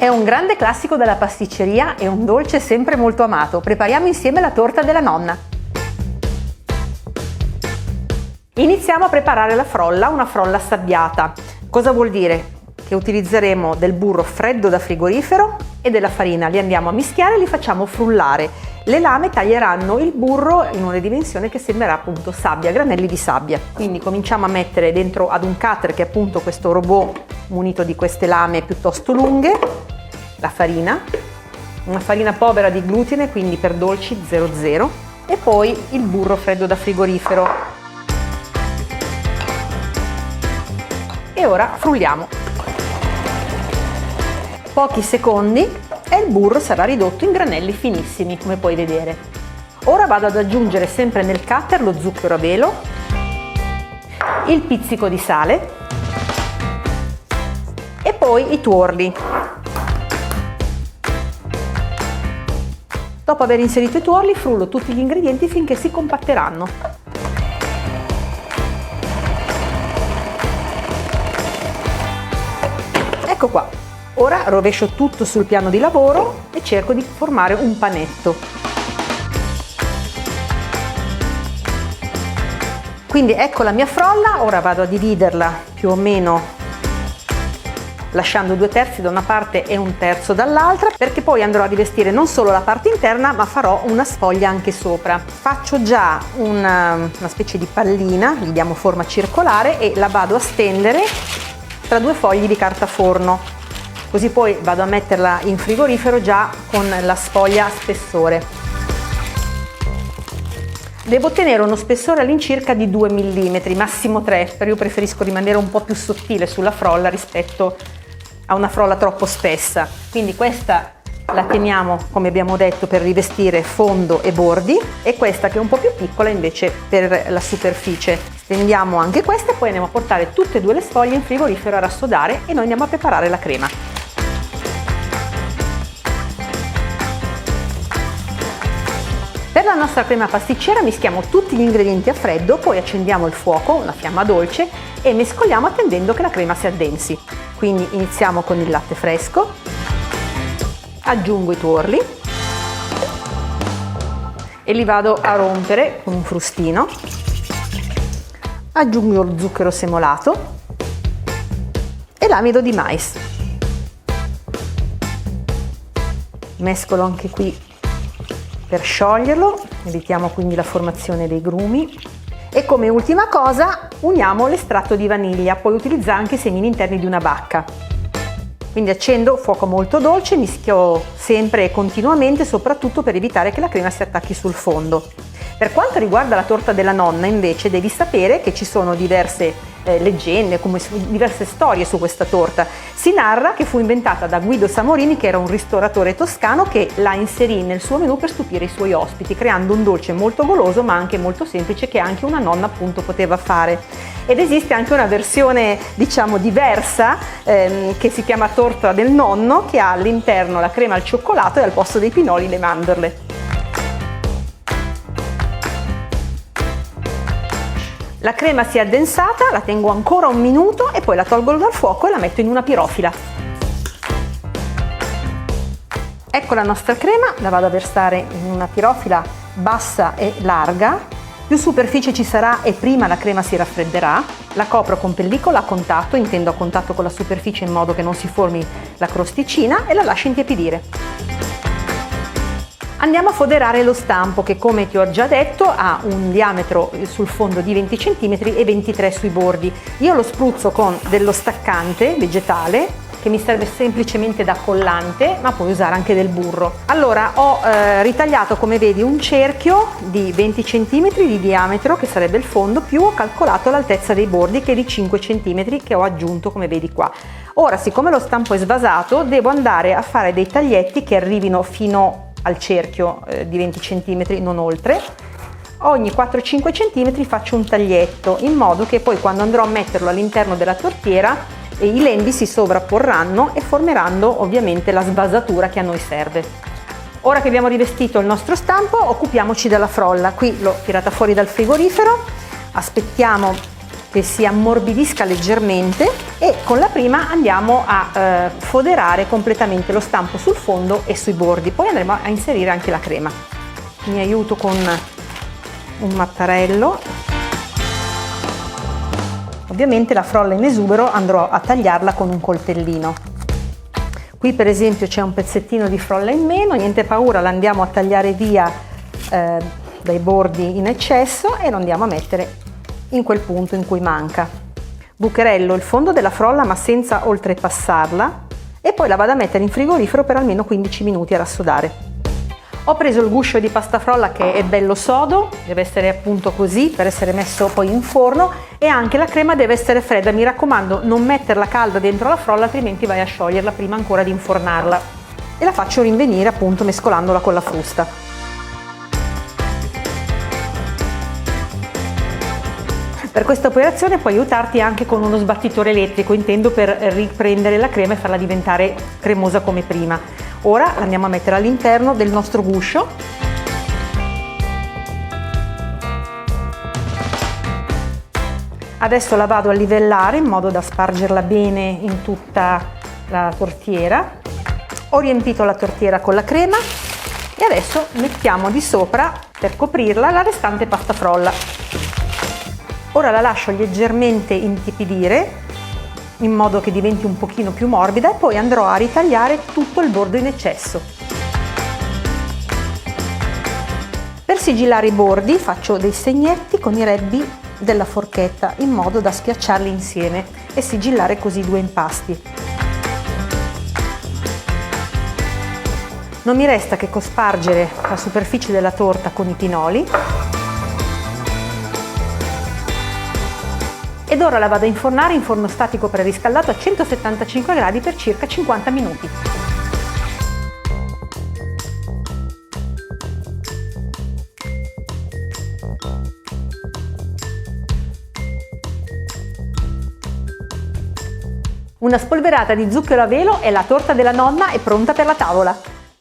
È un grande classico della pasticceria e un dolce sempre molto amato. Prepariamo insieme la torta della nonna. Iniziamo a preparare la frolla, una frolla sabbiata. Cosa vuol dire? Che utilizzeremo del burro freddo da frigorifero e della farina. Li andiamo a mischiare e li facciamo frullare. Le lame taglieranno il burro in una dimensione che sembrerà appunto sabbia, granelli di sabbia. Quindi cominciamo a mettere dentro ad un cutter, che è appunto questo robot munito di queste lame piuttosto lunghe, la farina, una farina povera di glutine, quindi per dolci 00, e poi il burro freddo da frigorifero. E ora frulliamo. Pochi secondi e il burro sarà ridotto in granelli finissimi, come puoi vedere. Ora vado ad aggiungere sempre nel cutter lo zucchero a velo, il pizzico di sale e poi i tuorli. Dopo aver inserito i tuorli, frullo tutti gli ingredienti finché si compatteranno. Ecco qua. Ora rovescio tutto sul piano di lavoro e cerco di formare un panetto. Quindi ecco la mia frolla, ora vado a dividerla più o meno lasciando 2/3 da una parte e 1/3 dall'altra, perché poi andrò a rivestire non solo la parte interna ma farò una sfoglia anche sopra. Faccio già una specie di pallina, gli diamo forma circolare e la vado a stendere tra 2 fogli di carta forno, così poi vado a metterla in frigorifero già con la sfoglia a spessore. Devo ottenere uno spessore all'incirca di 2 mm, massimo 3, perché io preferisco rimanere un po' più sottile sulla frolla rispetto a una frolla troppo spessa. Quindi questa la teniamo, come abbiamo detto, per rivestire fondo e bordi, e questa, che è un po' più piccola, invece per la superficie. Stendiamo anche questa e poi andiamo a portare tutte e 2 le sfoglie in frigorifero a rassodare e noi andiamo a preparare la crema. Per la nostra crema pasticcera mischiamo tutti gli ingredienti a freddo, poi accendiamo il fuoco, una fiamma dolce, e mescoliamo attendendo che la crema si addensi. Quindi iniziamo con il latte fresco, aggiungo i tuorli e li vado a rompere con un frustino, aggiungo lo zucchero semolato e l'amido di mais. Mescolo anche qui per scioglierlo, evitiamo quindi la formazione dei grumi. E come ultima cosa uniamo l'estratto di vaniglia, puoi utilizzare anche i semini interni di una bacca. Quindi accendo fuoco molto dolce, mischio sempre e continuamente, soprattutto per evitare che la crema si attacchi sul fondo. Per quanto riguarda la torta della nonna, invece, devi sapere che ci sono diverse leggende, come diverse storie su questa torta. Si narra che fu inventata da Guido Samorini, che era un ristoratore toscano che la inserì nel suo menù per stupire i suoi ospiti, creando un dolce molto goloso ma anche molto semplice, che anche una nonna appunto poteva fare. Ed esiste anche una versione, diciamo, diversa che si chiama torta del nonno, che ha all'interno la crema al cioccolato e al posto dei pinoli le mandorle. La crema si è addensata, la tengo ancora un minuto e poi la tolgo dal fuoco e la metto in una pirofila. Ecco la nostra crema, la vado a versare in una pirofila bassa e larga. Più superficie ci sarà e prima la crema si raffredderà. La copro con pellicola a contatto, intendo a contatto con la superficie in modo che non si formi la crosticina, e la lascio intiepidire. Andiamo a foderare lo stampo, che, come ti ho già detto, ha un diametro sul fondo di 20 cm e 23 sui bordi. Io lo spruzzo con dello staccante vegetale, che mi serve semplicemente da collante, ma puoi usare anche del burro. Allora ho ritagliato, come vedi, un cerchio di 20 cm di diametro, che sarebbe il fondo, più ho calcolato l'altezza dei bordi, che è di 5 cm, che ho aggiunto, come vedi qua. Ora, siccome lo stampo è svasato, devo andare a fare dei taglietti che arrivino fino al cerchio di 20 cm, non oltre. Ogni 4-5 cm faccio un taglietto, in modo che poi, quando andrò a metterlo all'interno della tortiera, i lembi si sovrapporranno e formeranno ovviamente la sbasatura che a noi serve. Ora che abbiamo rivestito il nostro stampo, occupiamoci della frolla. Qui l'ho tirata fuori dal frigorifero, aspettiamo che si ammorbidisca leggermente e con la prima andiamo a foderare completamente lo stampo sul fondo e sui bordi. Poi andremo a inserire anche la crema. Mi aiuto con un mattarello. Ovviamente la frolla in esubero andrò a tagliarla con un coltellino. Qui per esempio c'è un pezzettino di frolla in meno, niente paura, la andiamo a tagliare via dai bordi in eccesso e lo andiamo a mettere in quel punto in cui manca. Bucherello il fondo della frolla ma senza oltrepassarla e poi la vado a mettere in frigorifero per almeno 15 minuti a rassodare. Ho preso il guscio di pasta frolla che è bello sodo, deve essere appunto così per essere messo poi in forno, e anche la crema deve essere fredda, mi raccomando non metterla calda dentro la frolla altrimenti vai a scioglierla prima ancora di infornarla, e la faccio rinvenire appunto mescolandola con la frusta. Per questa operazione puoi aiutarti anche con uno sbattitore elettrico, intendo per riprendere la crema e farla diventare cremosa come prima. Ora la andiamo a mettere all'interno del nostro guscio. Adesso la vado a livellare in modo da spargerla bene in tutta la tortiera. Ho riempito la tortiera con la crema e adesso mettiamo di sopra, per coprirla, la restante pasta frolla. Ora la lascio leggermente intipidire in modo che diventi un pochino più morbida e poi andrò a ritagliare tutto il bordo in eccesso. Per sigillare i bordi faccio dei segnetti con i rebbi della forchetta in modo da schiacciarli insieme e sigillare così due impasti. Non mi resta che cospargere la superficie della torta con i pinoli. Ed ora la vado a infornare in forno statico preriscaldato a 175 gradi per circa 50 minuti. Una spolverata di zucchero a velo e la torta della nonna è pronta per la tavola.